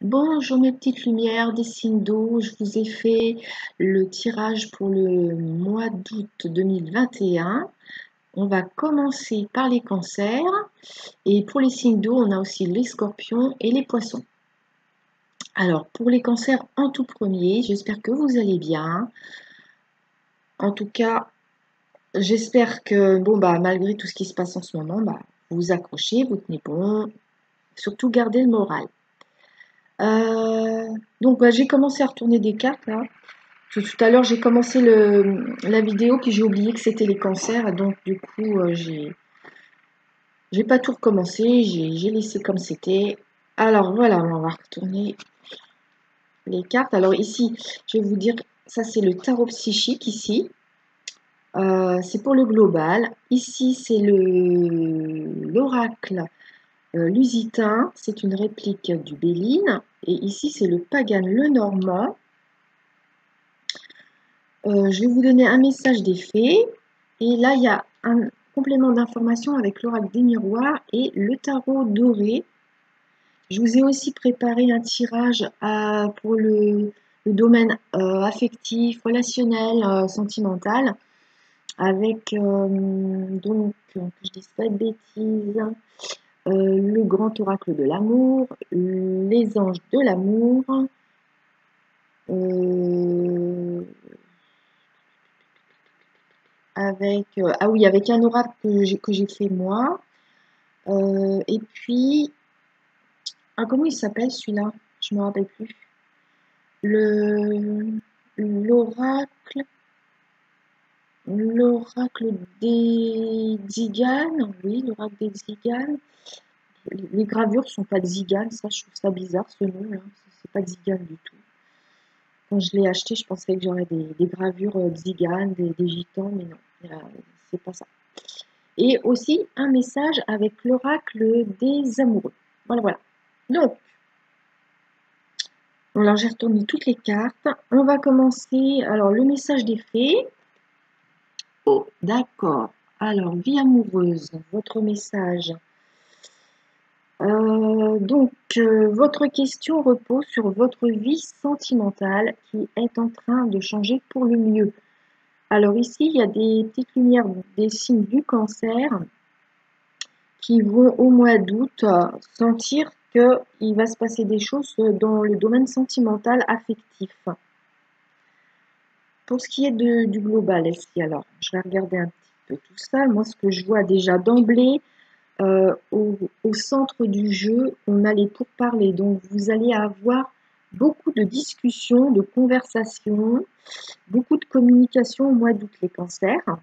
Bonjour mes petites lumières des signes d'eau, je vous ai fait le tirage pour le mois d'août 2021. On va commencer par les cancers et pour les signes d'eau, on a aussi les scorpions et les poissons. Alors pour les cancers en tout premier, j'espère que vous allez bien. En tout cas, j'espère que malgré tout ce qui se passe en ce moment, vous vous accrochez, vous tenez bon, surtout gardez le moral. J'ai commencé à retourner des cartes là. Tout à l'heure, j'ai commencé la vidéo, puis j'ai oublié que c'était les cancers. Donc, du coup, j'ai pas tout recommencé. J'ai laissé comme c'était. Alors, voilà, on va retourner les cartes. Alors, ici, je vais vous dire, ça, c'est le tarot psychique, ici. C'est pour le global. Ici, c'est l'oracle lusitain. C'est une réplique du Béline. Et ici, c'est le pagan le normand. Je vais vous donner un message des fées. Et là, il y a un complément d'information avec l'oracle des miroirs et le tarot doré. Je vous ai aussi préparé un tirage pour le domaine affectif, relationnel, sentimental, avec, donc, que je dise pas de bêtises, le grand oracle de l'amour, les anges de l'amour, avec un oracle que j'ai fait moi. Et puis, comment il s'appelle celui-là? Je me rappelle plus. Le l'oracle l'oracle des Tziganes, oui, l'oracle des Tziganes. Les gravures sont pas Tziganes, ça je trouve ça bizarre ce nom là, c'est pas Tzigane du tout. Quand je l'ai acheté, je pensais que j'aurais des gravures Tziganes, des gitans, mais non, c'est pas ça. Et aussi un message avec l'oracle des amoureux. Voilà, voilà. Donc, alors j'ai retourné toutes les cartes. On va commencer. Alors, le message des fées. Oh, d'accord. Alors, vie amoureuse, votre message. Votre question repose sur votre vie sentimentale qui est en train de changer pour le mieux. Alors ici, il y a des petites lumières des signes du cancer qui vont au mois d'août sentir qu'il va se passer des choses dans le domaine sentimental affectif. Pour ce qui est du global ici, alors, je vais regarder un petit peu tout ça. Moi, ce que je vois déjà d'emblée, au centre du jeu, on a les pourparlers. Donc, vous allez avoir beaucoup de discussions, de conversations, beaucoup de communication au mois d'août, les cancers.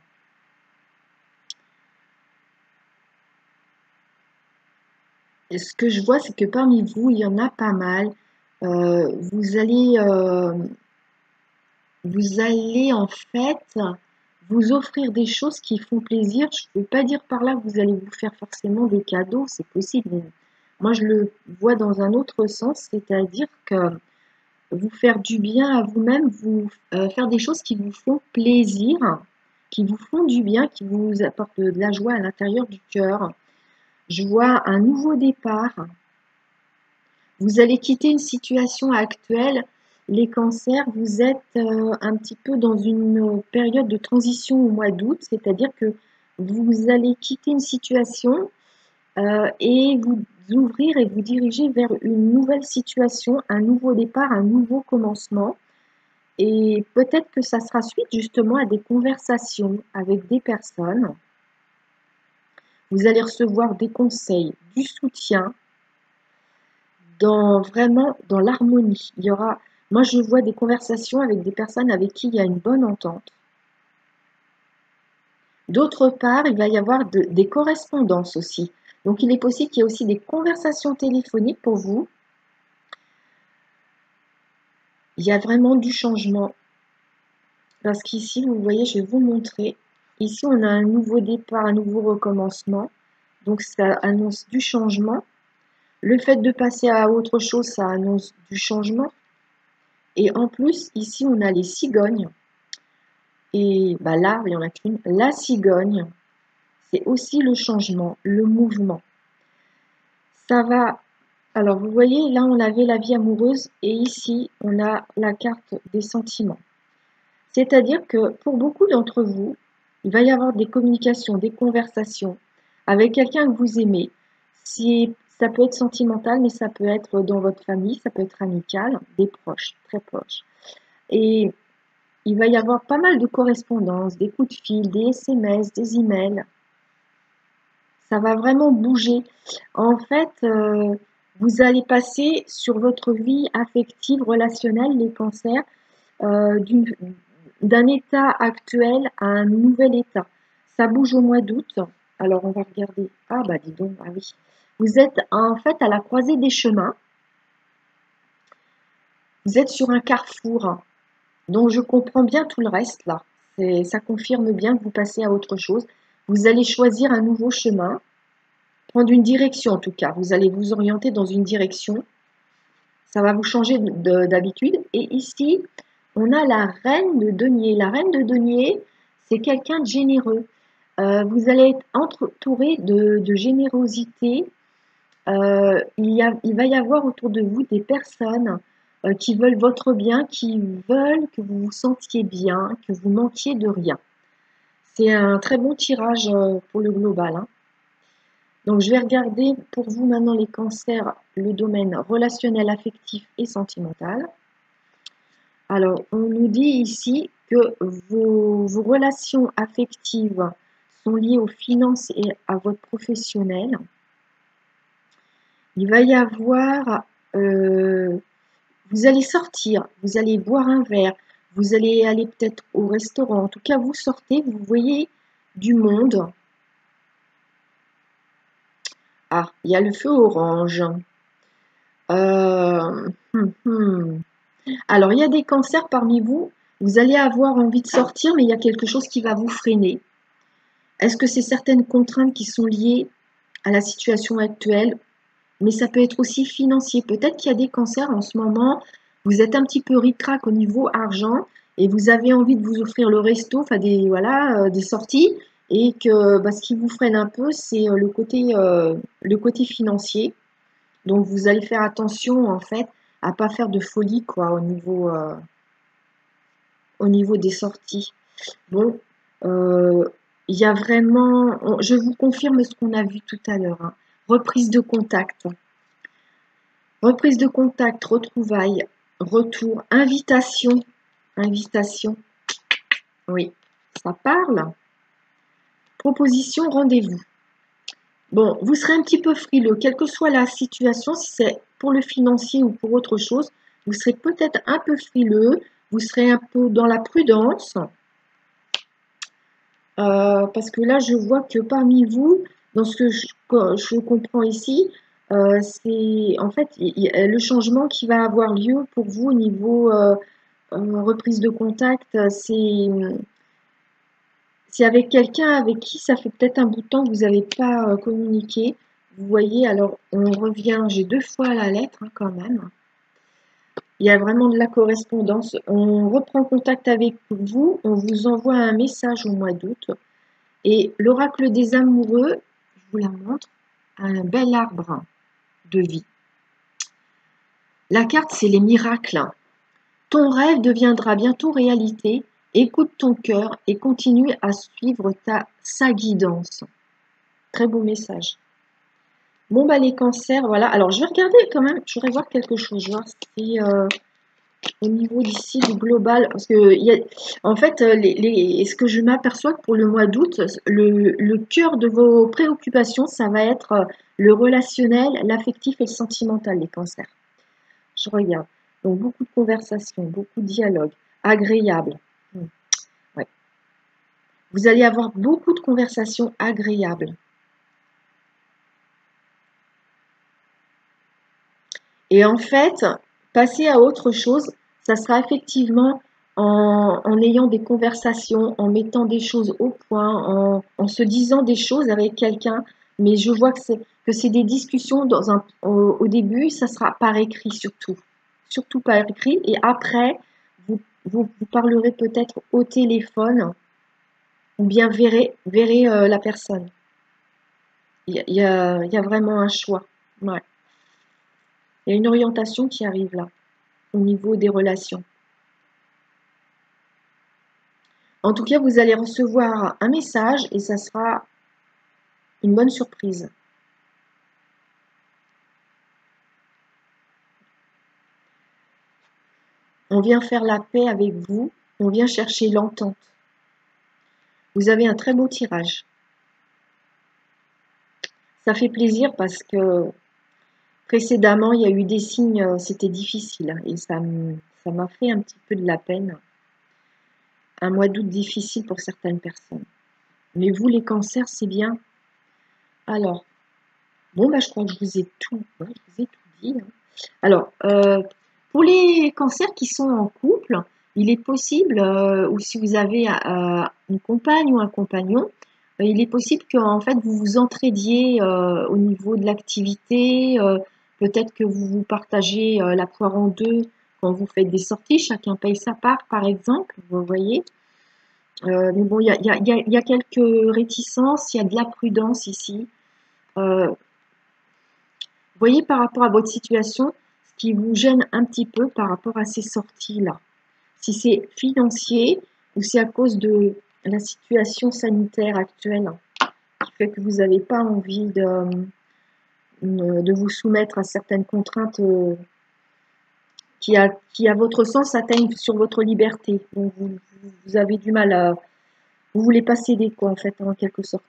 Et ce que je vois, c'est que parmi vous, il y en a pas mal. Vous allez en fait vous offrir des choses qui font plaisir. Je ne veux pas dire par là que vous allez vous faire forcément des cadeaux, c'est possible. Mais moi, je le vois dans un autre sens, c'est-à-dire que vous faire du bien à vous-même, vous faire des choses qui vous font plaisir, qui vous font du bien, qui vous apportent de la joie à l'intérieur du cœur. Je vois un nouveau départ. Vous allez quitter une situation actuelle. Les cancers, vous êtes un petit peu dans une période de transition au mois d'août, c'est-à-dire que vous allez quitter une situation et vous ouvrir et vous diriger vers une nouvelle situation, un nouveau départ, un nouveau commencement. Et peut-être que ça sera suite justement à des conversations avec des personnes. Vous allez recevoir des conseils, du soutien, vraiment dans l'harmonie. Moi je vois des conversations avec des personnes avec qui il y a une bonne entente. D'autre part, il va y avoir des correspondances aussi. Donc il est possible qu'il y ait aussi des conversations téléphoniques pour vous. Il y a vraiment du changement. Parce qu'ici, vous voyez, je vais vous montrer. Ici, on a un nouveau départ, un nouveau recommencement. Donc ça annonce du changement. Le fait de passer à autre chose, ça annonce du changement. Et en plus, ici, on a les cigognes. Et là, il y en a qu'une. La cigogne, c'est aussi le changement, le mouvement. Ça va Alors, vous voyez, là, on avait la vie amoureuse et ici, on a la carte des sentiments. C'est-à-dire que pour beaucoup d'entre vous, il va y avoir des communications, des conversations avec quelqu'un que vous aimez. Ça peut être sentimental, mais ça peut être dans votre famille, ça peut être amical, des proches, très proches. Et il va y avoir pas mal de correspondances, des coups de fil, des SMS, des emails. Ça va vraiment bouger. En fait, vous allez passer sur votre vie affective, relationnelle, les cancers, d'un état actuel à un nouvel état. Ça bouge au mois d'août. Alors, on va regarder. Ah, bah, dis donc, ah oui. Vous êtes en fait à la croisée des chemins. Vous êtes sur un carrefour. Donc, je comprends bien tout le reste là. Ça confirme bien que vous passez à autre chose. Vous allez choisir un nouveau chemin, prendre une direction en tout cas. Vous allez vous orienter dans une direction. Ça va vous changer d'habitude. Et ici, on a la reine de denier. La reine de denier, c'est quelqu'un de généreux. Vous allez être entouré de générosité. Il va y avoir autour de vous des personnes qui veulent votre bien, qui veulent que vous vous sentiez bien, que vous manquiez de rien. C'est un très bon tirage pour le global, hein. Donc, je vais regarder pour vous maintenant les cancers, le domaine relationnel, affectif et sentimental. Alors, on nous dit ici que vos relations affectives sont liées aux finances et à votre professionnel. Il va y avoir, vous allez sortir, vous allez boire un verre, vous allez aller peut-être au restaurant. En tout cas, vous sortez, vous voyez du monde. Ah, il y a le feu orange. Euh, hum, hum. Alors, il y a des cancers parmi vous. Vous allez avoir envie de sortir, mais il y a quelque chose qui va vous freiner. Est-ce que c'est certaines contraintes qui sont liées à la situation actuelle? Mais ça peut être aussi financier. Peut-être qu'il y a des cancers en ce moment. Vous êtes un petit peu ric-rac au niveau argent et vous avez envie de vous offrir le resto, enfin des sorties, et que ce qui vous freine un peu, c'est le côté financier. Donc vous allez faire attention en fait à pas faire de folie quoi au niveau des sorties. Bon, il y a vraiment, je vous confirme ce qu'on a vu tout à l'heure, hein. Reprise de contact. Reprise de contact, retrouvailles, retour, invitation. Invitation, oui, ça parle. Proposition, rendez-vous. Bon, vous serez un petit peu frileux, quelle que soit la situation, si c'est pour le financier ou pour autre chose, vous serez peut-être un peu frileux, vous serez un peu dans la prudence, parce que là, je vois que parmi vous, dans ce que je comprends ici, c'est en fait le changement qui va avoir lieu pour vous au niveau reprise de contact, c'est avec quelqu'un avec qui ça fait peut-être un bout de temps que vous n'avez pas communiqué. Vous voyez, alors on revient, j'ai 2 fois la lettre hein, quand même. Il y a vraiment de la correspondance. On reprend contact avec vous, on vous envoie un message au mois d'août. Et l'oracle des amoureux, je vous la montre, un bel arbre de vie. La carte, c'est les miracles. Ton rêve deviendra bientôt réalité. Écoute ton cœur et continue à suivre sa guidance. Très beau message. Bon, les cancers, voilà. Alors, je vais regarder quand même, je voudrais voir quelque chose. Voir si au niveau d'ici du global, parce que en fait, ce que je m'aperçois que pour le mois d'août, le cœur de vos préoccupations, ça va être le relationnel, l'affectif et le sentimental, les cancers. Je regarde. Donc, beaucoup de conversations, beaucoup de dialogues, agréables. Ouais. Vous allez avoir beaucoup de conversations agréables. Et en fait, passer à autre chose, ça sera effectivement en ayant des conversations, en mettant des choses au point, en se disant des choses avec quelqu'un. Mais je vois que c'est des discussions au début, ça sera par écrit surtout. Surtout par écrit. Et après, vous parlerez peut-être au téléphone ou bien verrez la personne. Il y a vraiment un choix. Ouais. Il y a une orientation qui arrive là, au niveau des relations. En tout cas, vous allez recevoir un message et ça sera une bonne surprise. On vient faire la paix avec vous, on vient chercher l'entente. Vous avez un très beau tirage. Ça fait plaisir parce que précédemment, il y a eu des signes, c'était difficile et ça m'a fait un petit peu de la peine. Un mois d'août difficile pour certaines personnes. Mais vous, les cancers, c'est bien. Alors, bon, bah, je crois que je vous ai tout dit. Hein. Alors, pour les cancers qui sont en couple, il est possible, ou si vous avez une compagne ou un compagnon, il est possible que en fait vous vous entraidiez au niveau de l'activité. Peut-être que vous partagez la poire en deux quand vous faites des sorties. Chacun paye sa part, par exemple. Vous voyez. Mais bon, il y a quelques réticences, il y a de la prudence ici. Vous voyez par rapport à votre situation, ce qui vous gêne un petit peu par rapport à ces sorties-là. Si c'est financier ou c'est à cause de la situation sanitaire actuelle qui fait que vous n'avez pas envie de vous soumettre à certaines contraintes qui, à votre sens, atteignent sur votre liberté. Donc, vous avez du mal à... Vous voulez pas céder, quoi, en fait, en quelque sorte.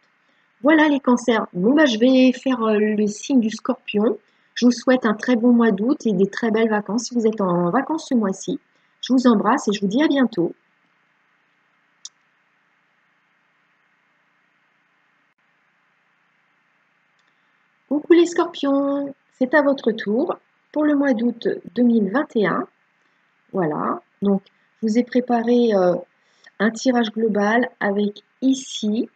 Voilà les cancers. Bon, bah, je vais faire le signe du scorpion. Je vous souhaite un très bon mois d'août et des très belles vacances si vous êtes en vacances ce mois-ci. Je vous embrasse et je vous dis à bientôt. Coucou les scorpions, c'est à votre tour pour le mois d'août 2021. Voilà, donc je vous ai préparé un tirage global avec ici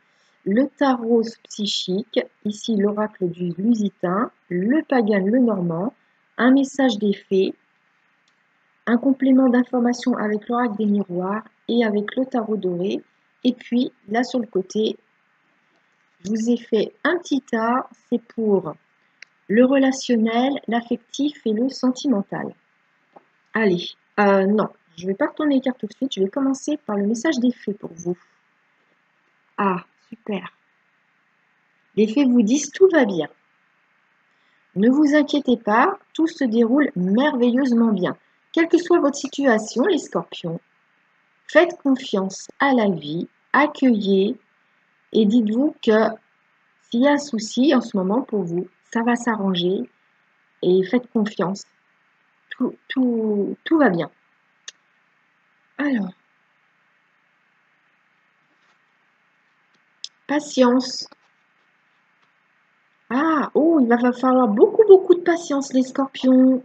le tarot psychique, ici l'oracle du Lusitain, le pagan, le normand, un message des fées, un complément d'information avec l'oracle des miroirs et avec le tarot doré. Et puis là sur le côté, je vous ai fait un petit tas, c'est pour le relationnel, l'affectif et le sentimental. Allez, non, je ne vais pas retourner les cartes tout de suite, je vais commencer par le message des fées pour vous. Ah, super. Les fées vous disent tout va bien. Ne vous inquiétez pas, tout se déroule merveilleusement bien. Quelle que soit votre situation, les scorpions, faites confiance à la vie, accueillez et dites-vous que s'il y a un souci en ce moment pour vous, ça va s'arranger et faites confiance. Tout va bien. Alors, patience. Ah, oh, il va falloir beaucoup de patience, les scorpions.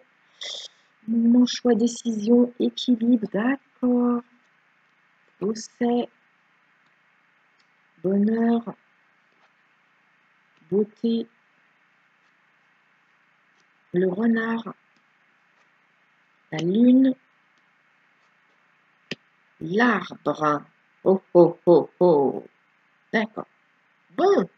Moment, choix, décision, équilibre, d'accord. Procès, bonheur, beauté, le renard, la lune, l'arbre. Oh, oh, oh, oh. D'accord. Bon.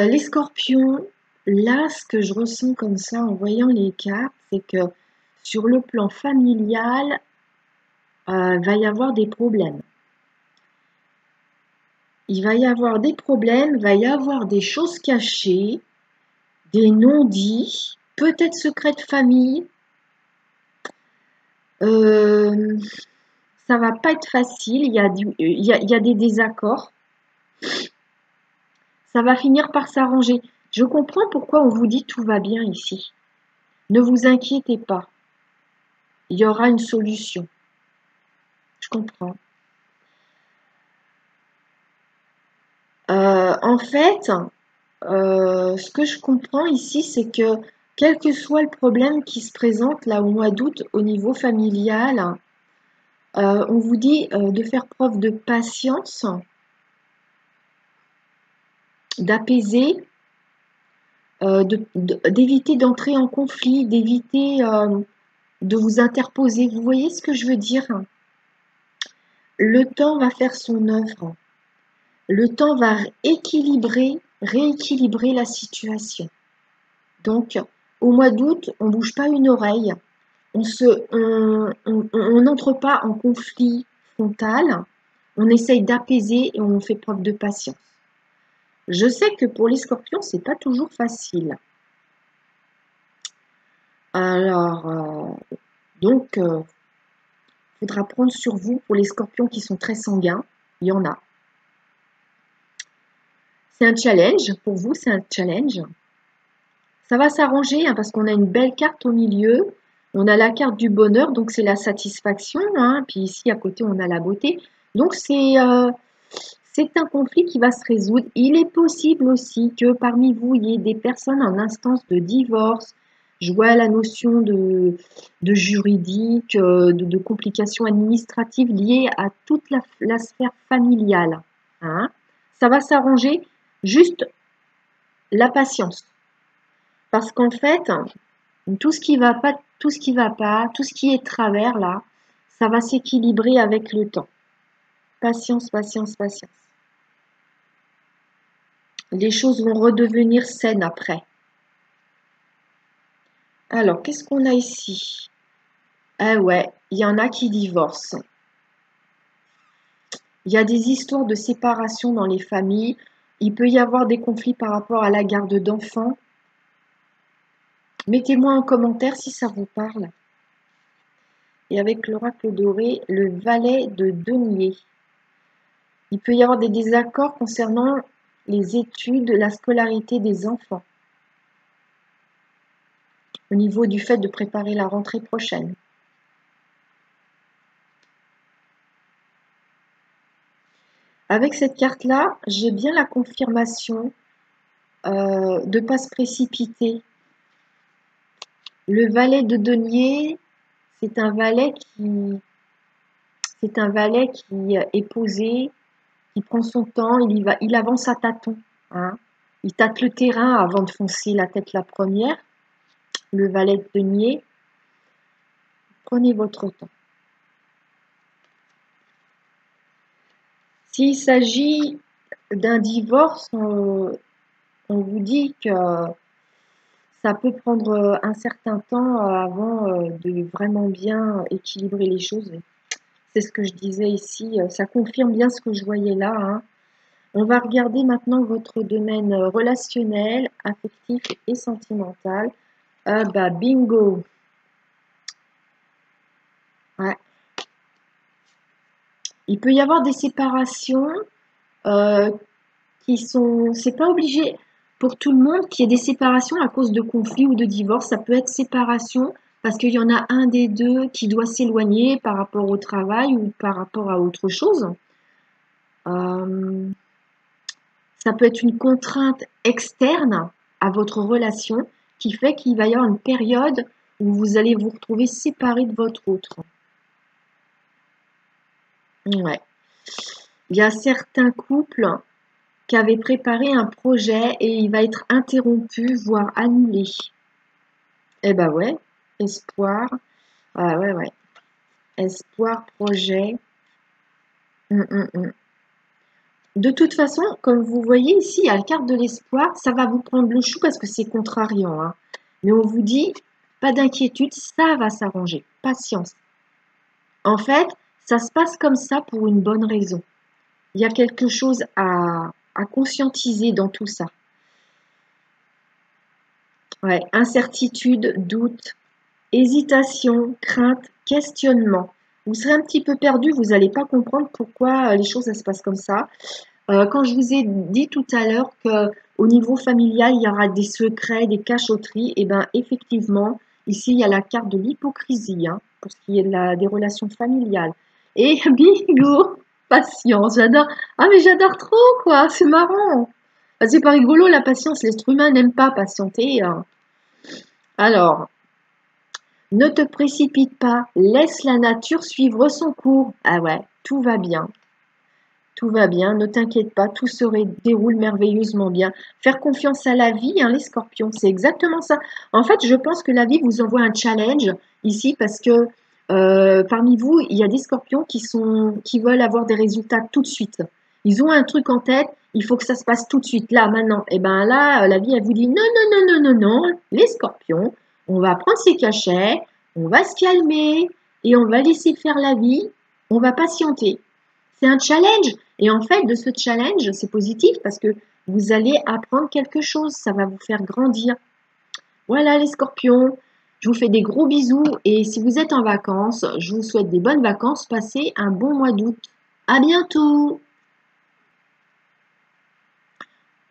Les scorpions, là, ce que je ressens comme ça en voyant les cartes, c'est que sur le plan familial, va y avoir des problèmes. Il va y avoir des problèmes, va y avoir des choses cachées, des non-dits, peut-être secrets de famille. Ça va pas être facile, il y a des désaccords. Ça va finir par s'arranger. Je comprends pourquoi on vous dit tout va bien ici. Ne vous inquiétez pas. Il y aura une solution. Je comprends. En fait, ce que je comprends ici, c'est que quel que soit le problème qui se présente là au mois d'août au niveau familial, on vous dit de faire preuve de patience, d'apaiser, d'éviter d'entrer en conflit, d'éviter de vous interposer. Vous voyez ce que je veux dire? Le temps va faire son œuvre. Le temps va équilibrer rééquilibrer la situation. Donc, au mois d'août, on ne bouge pas une oreille, on n'entre pas en conflit frontal, on essaye d'apaiser et on fait preuve de patience. Je sais que pour les scorpions, c'est pas toujours facile. Alors, donc, faudra prendre sur vous pour les scorpions qui sont très sanguins. Il y en a. C'est un challenge. Pour vous, c'est un challenge. Ça va s'arranger hein, parce qu'on a une belle carte au milieu. On a la carte du bonheur, donc c'est la satisfaction. Hein, puis ici, à côté, on a la beauté. Donc, c'est un conflit qui va se résoudre. Il est possible aussi que parmi vous, il y ait des personnes en instance de divorce. Je vois la notion de juridique, de complications administratives liées à toute la sphère familiale. Hein. Ça va s'arranger, juste la patience. Parce qu'en fait, tout ce qui va pas, tout ce qui est travers là, ça va s'équilibrer avec le temps. Patience, patience, patience. Les choses vont redevenir saines après. Alors, qu'est-ce qu'on a ici? Ah ouais, il y en a qui divorcent. Il y a des histoires de séparation dans les familles. Il peut y avoir des conflits par rapport à la garde d'enfants. Mettez-moi en commentaire si ça vous parle. Et avec l'oracle doré, le valet de denier. Il peut y avoir des désaccords concernant les études, la scolarité des enfants. Au niveau du fait de préparer la rentrée prochaine. Avec cette carte-là, j'ai bien la confirmation de ne pas se précipiter. Le valet de denier, c'est un valet qui est posé, qui prend son temps, il avance à tâtons. Hein. Il tâte le terrain avant de foncer la tête la première. Le valet de denier, prenez votre temps. S'il s'agit d'un divorce, on vous dit que ça peut prendre un certain temps avant de vraiment bien équilibrer les choses. C'est ce que je disais ici. Ça confirme bien ce que je voyais là. Hein. On va regarder maintenant votre domaine relationnel, affectif et sentimental. Ah bah bingo. Ouais. Il peut y avoir des séparations qui sont... C'est pas obligé pour tout le monde qu'il y ait des séparations à cause de conflits ou de divorce. Ça peut être séparation parce qu'il y en a un des deux qui doit s'éloigner par rapport au travail ou par rapport à autre chose. Ça peut être une contrainte externe à votre relation qui fait qu'il va y avoir une période où vous allez vous retrouver séparés de votre autre. Ouais. Il y a certains couples qui avaient préparé un projet et il va être interrompu, voire annulé. Eh ben ouais, espoir. Ah ouais, ouais. Espoir, projet. De toute façon, comme vous voyez ici, il y a la carte de l'espoir. Ça va vous prendre le chou parce que c'est contrariant. Hein. Mais on vous dit, pas d'inquiétude, ça va s'arranger. Patience. En fait, ça se passe comme ça pour une bonne raison. Il y a quelque chose à conscientiser dans tout ça. Ouais, incertitude, doute, hésitation, crainte, questionnement. Vous serez un petit peu perdu, vous n'allez pas comprendre pourquoi les choses se passent comme ça. Quand je vous ai dit tout à l'heure qu'au niveau familial, il y aura des secrets, des cachotteries, et bien effectivement, ici, il y a la carte de l'hypocrisie, hein, pour ce qui est des relations familiales. Et bingo, patience, j'adore. Ah mais j'adore trop, quoi, c'est marrant. C'est pas rigolo, la patience, l'être humain n'aime pas patienter. Hein. Alors, ne te précipite pas, laisse la nature suivre son cours. Ah ouais, tout va bien. Tout va bien, ne t'inquiète pas, tout se déroule merveilleusement bien. Faire confiance à la vie, hein, les scorpions, c'est exactement ça. En fait, je pense que la vie vous envoie un challenge ici parce que parmi vous, il y a des scorpions qui veulent avoir des résultats tout de suite. Ils ont un truc en tête, il faut que ça se passe tout de suite, là, maintenant. Et bien là, la vie, elle vous dit non, non, non, non, non, non, les scorpions, on va prendre ses cachets, on va se calmer et on va laisser faire la vie, on va patienter. C'est un challenge. Et en fait, de ce challenge, c'est positif parce que vous allez apprendre quelque chose, ça va vous faire grandir. Voilà les scorpions, je vous fais des gros bisous et si vous êtes en vacances, je vous souhaite des bonnes vacances, passez un bon mois d'août. À bientôt!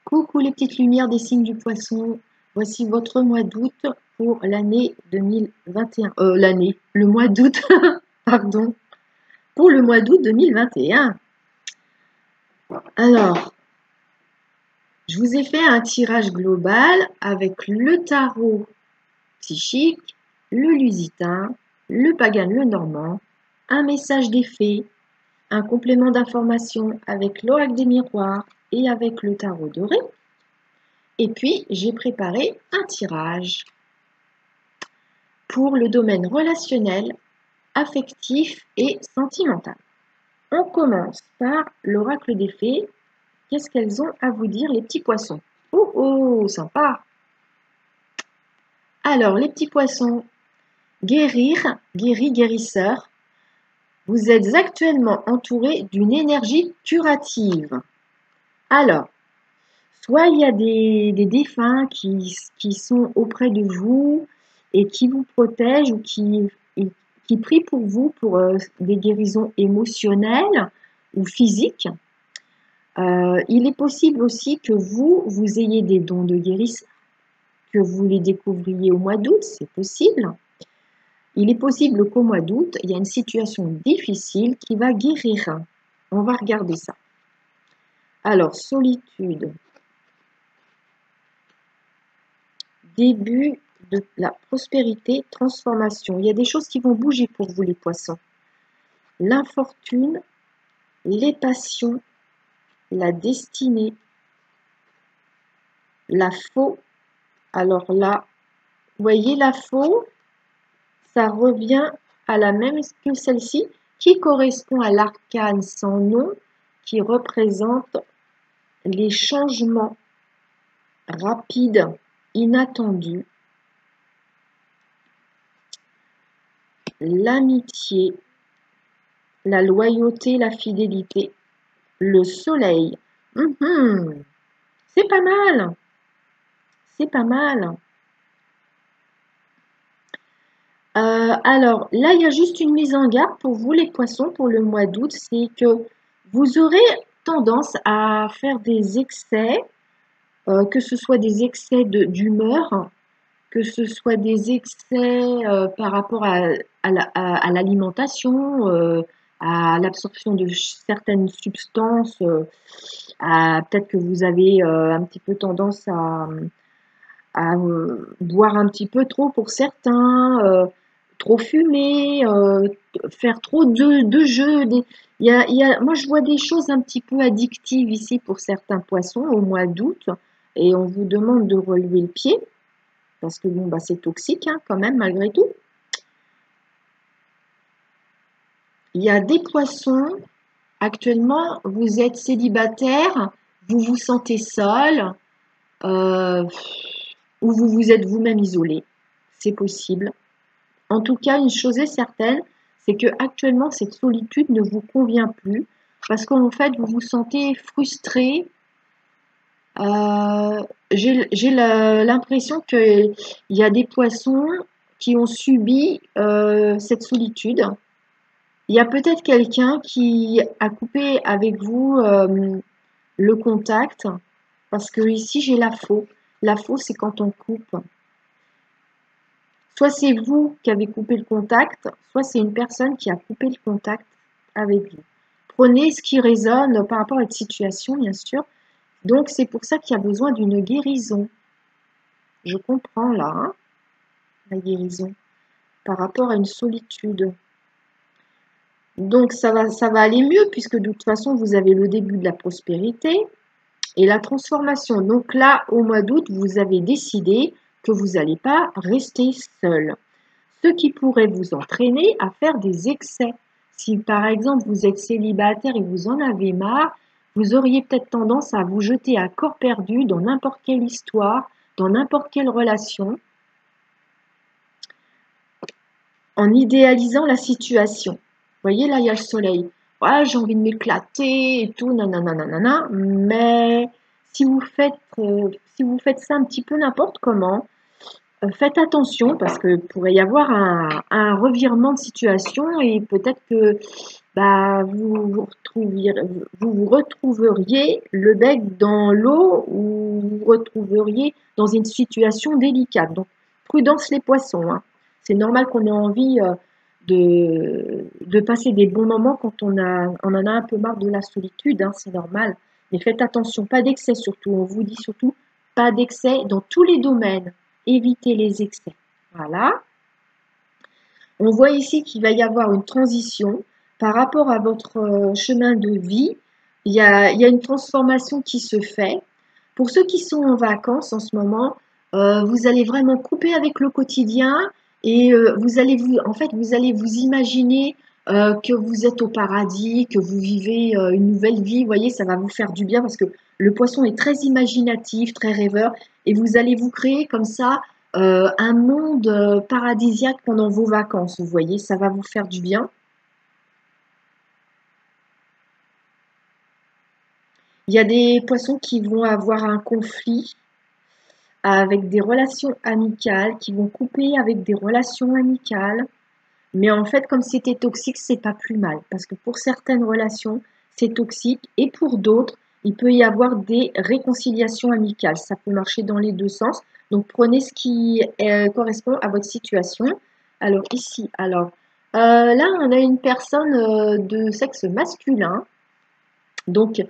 Coucou les petites lumières des signes du poisson, voici votre mois d'août pour l'année 2021. Le mois d'août, pardon, pour le mois d'août 2021. Alors, je vous ai fait un tirage global avec le tarot psychique, le lusitain, le pagan, le normand, un message des fées, un complément d'information avec l'oracle des miroirs et avec le tarot doré. Et puis, j'ai préparé un tirage pour le domaine relationnel, affectif et sentimental. On commence par l'oracle des fées. Qu'est-ce qu'elles ont à vous dire, les petits poissons? Oh, oh, sympa! Alors, les petits poissons, guérir, guérisseur. Vous êtes actuellement entouré d'une énergie curative. Alors, soit il y a des défunts qui sont auprès de vous et qui vous protègent ou qui prient pour vous pour des guérisons émotionnelles ou physiques. Il est possible aussi que vous ayez des dons de guérisseur, que vous les découvriez au mois d'août, c'est possible. Il est possible qu'au mois d'août, il y a une situation difficile qui va guérir. On va regarder ça. Alors, solitude. Début de la prospérité, transformation. Il y a des choses qui vont bouger pour vous, les poissons. L'infortune, les passions, la destinée, la faux. Alors là, vous voyez la faux, ça revient à la même que celle-ci, qui correspond à l'arcane sans nom, qui représente les changements rapides, inattendus, l'amitié, la loyauté, la fidélité, le soleil. C'est pas mal. C'est pas mal. Alors, là, il y a juste une mise en garde pour vous, les poissons, pour le mois d'août. C'est que vous aurez tendance à faire des excès, que ce soit des excès d'humeur, que ce soit des excès par rapport à l'alimentation, à l'absorption de certaines substances, peut-être que vous avez un petit peu tendance à boire un petit peu trop pour certains, trop fumer, faire trop de jeux. Moi, je vois des choses un petit peu addictives ici pour certains poissons au mois d'août et on vous demande de relever le pied parce que bon, bah, c'est toxique hein, quand même malgré tout. Il y a des poissons, actuellement, vous êtes célibataire, vous vous sentez seul, ou vous vous êtes vous-même isolé. C'est possible. En tout cas, une chose est certaine, c'est que actuellement cette solitude ne vous convient plus parce qu'en fait, vous vous sentez frustré. J'ai l'impression qu'il y a des poissons qui ont subi cette solitude. Il y a peut-être quelqu'un qui a coupé avec vous le contact, parce que ici j'ai la faux. La faux, c'est quand on coupe. Soit c'est vous qui avez coupé le contact, soit c'est une personne qui a coupé le contact avec vous. Prenez ce qui résonne par rapport à cette situation, bien sûr. Donc, c'est pour ça qu'il y a besoin d'une guérison. Je comprends là, hein, la guérison, par rapport à une solitude. Donc, ça va aller mieux, puisque de toute façon, vous avez le début de la prospérité et la transformation. Donc là, au mois d'août, vous avez décidé que vous n'allez pas rester seul. Ce qui pourrait vous entraîner à faire des excès. Si par exemple vous êtes célibataire et vous en avez marre, vous auriez peut-être tendance à vous jeter à corps perdu dans n'importe quelle histoire, dans n'importe quelle relation, en idéalisant la situation. Vous voyez, là, il y a le soleil. Ouais, j'ai envie de m'éclater et tout, nanana, nanana. Mais si vous faites ça un petit peu n'importe comment, faites attention parce que pourrait y avoir un revirement de situation et peut-être que bah, vous retrouveriez le bec dans l'eau ou vous vous retrouveriez dans une situation délicate. Donc, prudence les poissons, hein. C'est normal qu'on ait envie de passer des bons moments quand on en a un peu marre de la solitude, hein, c'est normal. Mais faites attention, pas d'excès surtout. On vous dit surtout pas d'excès dans tous les domaines. Évitez les excès. Voilà. On voit ici qu'il va y avoir une transition par rapport à votre chemin de vie. Il y a une transformation qui se fait. Pour ceux qui sont en vacances en ce moment, vous allez vraiment couper avec le quotidien et vous allez vous imaginer que vous êtes au paradis, que vous vivez une nouvelle vie. Vous voyez, ça va vous faire du bien parce que le poisson est très imaginatif, très rêveur et vous allez vous créer comme ça un monde paradisiaque pendant vos vacances. Vous voyez, ça va vous faire du bien. Il y a des poissons qui vont avoir un conflit avec des relations amicales, qui vont couper avec des relations amicales. Mais en fait, comme c'était toxique, c'est pas plus mal. Parce que pour certaines relations, c'est toxique. Et pour d'autres, il peut y avoir des réconciliations amicales. Ça peut marcher dans les deux sens. Donc, prenez ce qui correspond à votre situation. Alors, ici, là, on a une personne de sexe masculin. Donc,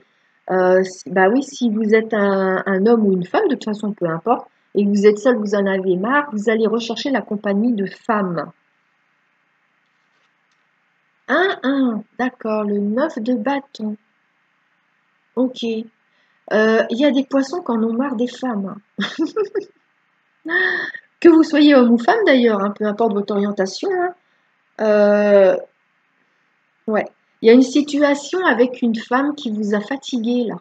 bah oui, si vous êtes un homme ou une femme, de toute façon, peu importe, et que vous êtes seul, vous en avez marre, vous allez rechercher la compagnie de femmes. D'accord, le 9 de bâton. Ok. Il y a des poissons qui en ont marre des femmes, hein. Que vous soyez homme ou femme d'ailleurs, hein, peu importe votre orientation, hein. Euh, ouais. Il y a une situation avec une femme qui vous a fatigué là.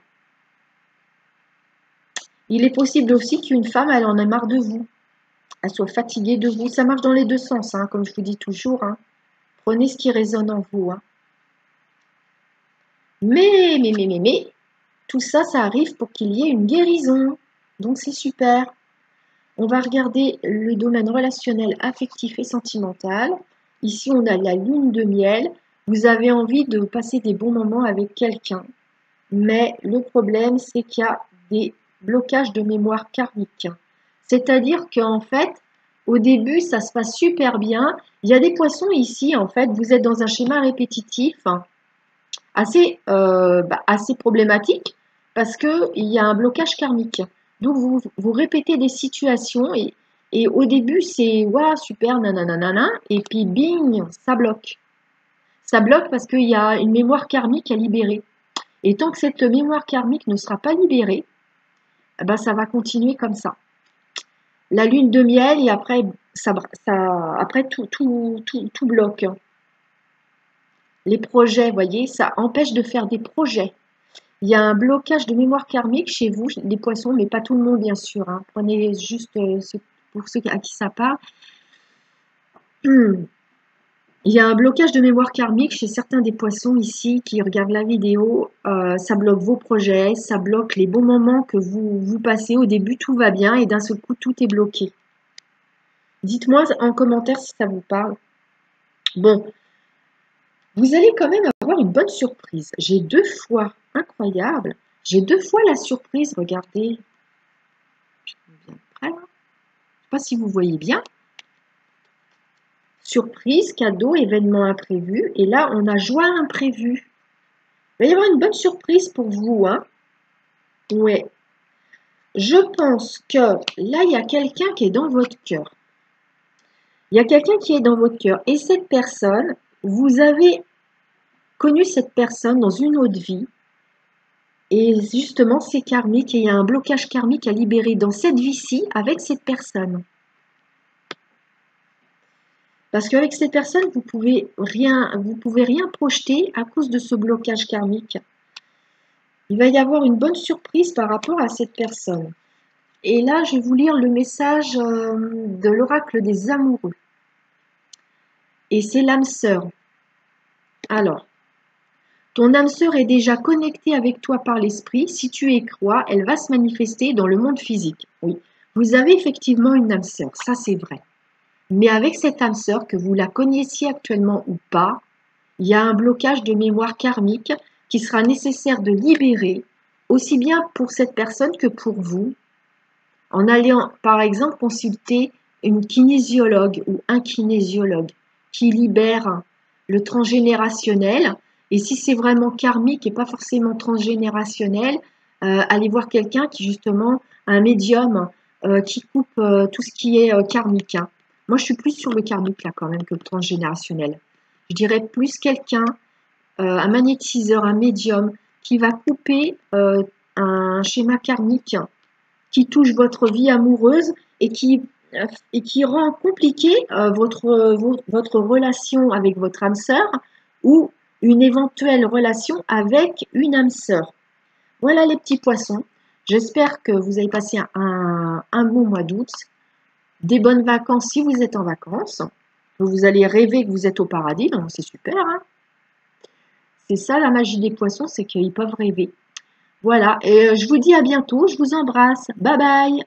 Il est possible aussi qu'une femme, elle en ait marre de vous. Elle soit fatiguée de vous. Ça marche dans les deux sens, hein, comme je vous dis toujours, hein. Prenez ce qui résonne en vous, hein. Mais, tout ça, ça arrive pour qu'il y ait une guérison. Donc c'est super. On va regarder le domaine relationnel, affectif et sentimental. Ici, on a la lune de miel. Vous avez envie de passer des bons moments avec quelqu'un. Mais le problème, c'est qu'il y a des blocages de mémoire karmique. C'est-à-dire qu'en fait, au début, ça se passe super bien. Il y a des poissons ici, en fait, vous êtes dans un schéma répétitif, hein, assez problématique parce qu'il y a un blocage karmique. Donc, vous répétez des situations et au début, c'est waouh, super, nanana, et puis bing, ça bloque. Ça bloque parce qu'il y a une mémoire karmique à libérer. Et tant que cette mémoire karmique ne sera pas libérée, eh ben, ça va continuer comme ça. La lune de miel et après, après tout bloque. Les projets, vous voyez, ça empêche de faire des projets. Il y a un blocage de mémoire karmique chez vous, les poissons, mais pas tout le monde, bien sûr, hein. Prenez juste pour ceux à qui ça parle. Il y a un blocage de mémoire karmique chez certains des poissons ici qui regardent la vidéo. Ça bloque vos projets, ça bloque les bons moments que vous passez. Au début, tout va bien et d'un seul coup, tout est bloqué. Dites-moi en commentaire si ça vous parle. Bon, vous allez quand même avoir une bonne surprise. J'ai 2 fois, incroyable, j'ai 2 fois la surprise, regardez. Je me viens près là. Je ne sais pas si vous voyez bien. Surprise, cadeau, événement imprévu. Et là, on a joie imprévue. Il va y avoir une bonne surprise pour vous, hein. Ouais. Je pense que là, il y a quelqu'un qui est dans votre cœur. Il y a quelqu'un qui est dans votre cœur. Et cette personne, vous avez connu cette personne dans une autre vie. Et justement, c'est karmique et il y a un blocage karmique à libérer dans cette vie-ci avec cette personne. Parce qu'avec cette personne, vous pouvez rien projeter à cause de ce blocage karmique. Il va y avoir une bonne surprise par rapport à cette personne. Et là, je vais vous lire le message de l'oracle des amoureux. Et c'est l'âme sœur. Alors, ton âme sœur est déjà connectée avec toi par l'esprit. Si tu y crois, elle va se manifester dans le monde physique. Oui, vous avez effectivement une âme sœur, ça c'est vrai. Mais avec cette âme sœur, que vous la connaissiez actuellement ou pas, il y a un blocage de mémoire karmique qui sera nécessaire de libérer, aussi bien pour cette personne que pour vous, en allant par exemple consulter une kinésiologue ou un kinésiologue qui libère le transgénérationnel. Et si c'est vraiment karmique et pas forcément transgénérationnel, allez voir quelqu'un qui justement un médium qui coupe tout ce qui est karmique, hein. Moi, je suis plus sur le karmique là quand même que le transgénérationnel. Je dirais plus quelqu'un, un magnétiseur, un médium qui va couper un schéma karmique qui touche votre vie amoureuse et qui rend compliqué votre relation avec votre âme sœur ou une éventuelle relation avec une âme sœur. Voilà les petits poissons. J'espère que vous avez passé un bon mois d'août, des bonnes vacances si vous êtes en vacances. Vous allez rêver que vous êtes au paradis, donc c'est super, hein. C'est ça la magie des poissons, c'est qu'ils peuvent rêver. Voilà, et je vous dis à bientôt, je vous embrasse. Bye bye.